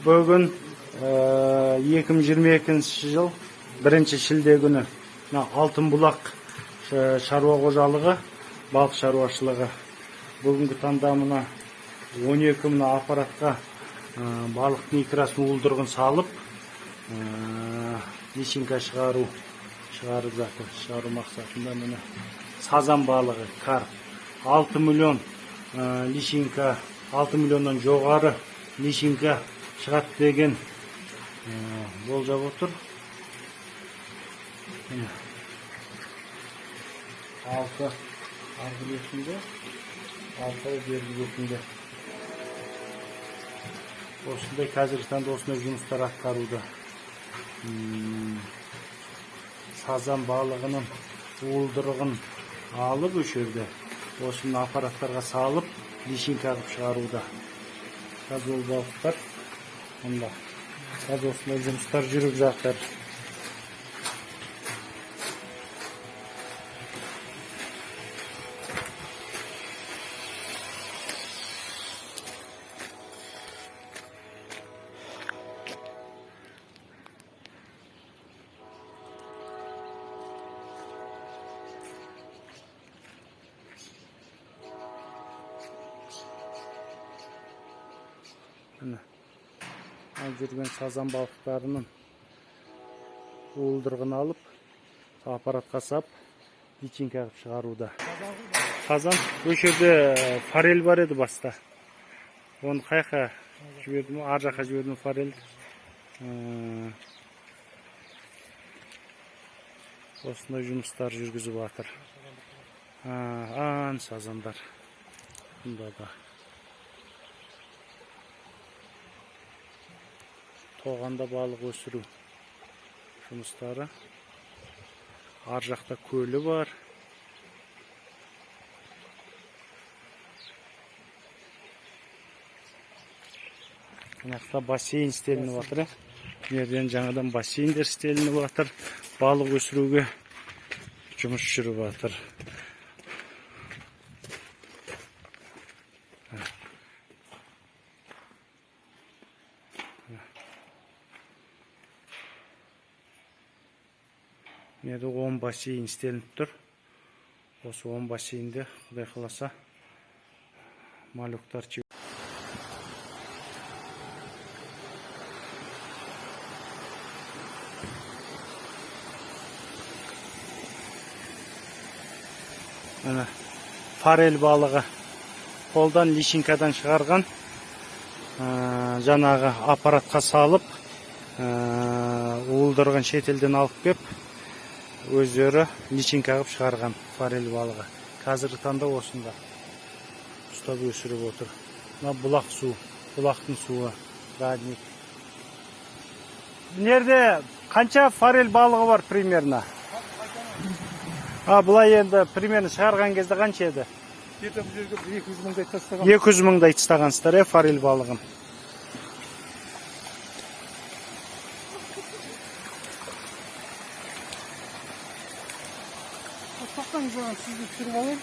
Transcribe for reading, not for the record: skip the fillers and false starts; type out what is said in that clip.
Bugün 2022 yıl 1-шілде күні Алтын Бұлақ шаруа қожалығы, балық шаруашылығы. Бүгінгі таңда мына 12 мына аппаратқа балықтың икрасын уылдырығын салып, личинка шығарып жатыр. Шығару мақсатында мына сазан балығы, карп 6 миллион личинка, 6 миллионнан жоғары личинка шығат деген болжап отыр. Алты арғы бетінде, алты бергі бетінде. Осындай қазіргі таңда осындай жұмыстар атқаруда. Сазан балығының уылдырығын алып өшерді. Осыны аппараттарға салып, личинка қылып шығаруда. Қазір ол балықтар мұнда. Қазір осындай жұмыстар жүріп жатыр. Жүрген сазан балықтарының уылдырығын алып, аппаратқа сап, личинка қылып шығаруда. Сазан өшерде форель бар еді баста. Оны қайқа жібердім, ар жаққа жібердім форель. Осындай жұмыстар жүргізіп жатыр. Сазандар. Бұнда да. Тоғанда балық өсіру жұмыстары. Ар жақта көлі бар. Мынақта бассейн істелініп жатыр. Мерден жаңадан бассейндер істелініп жатыр. Балық өсіруге жұмыс жүріп жатыр. Мерде 10 бассейн істелініп тұр. Осы 10 бассейнде, құдай қаласа, малюктар чек. Форель балығы қолдан личинкадан шығарған, жаңағы аппаратқа салып, уылдырған шетелден алып кеп, өздері личинка қылып шығарған форель балығы. Қазіргі таңда осында ұстап өсіріп отыр. Мына бұлақ су, бұлақтың суы, радник. Нерде қанша форель балығы бар примерно? Бұлай енді примерно шығарған кезде қанша еді? 200 мыңдай тастаған. 200 мыңдай тастағансыздар, форель балығын. Тоқтаңыз, сізді түсіріп алайын.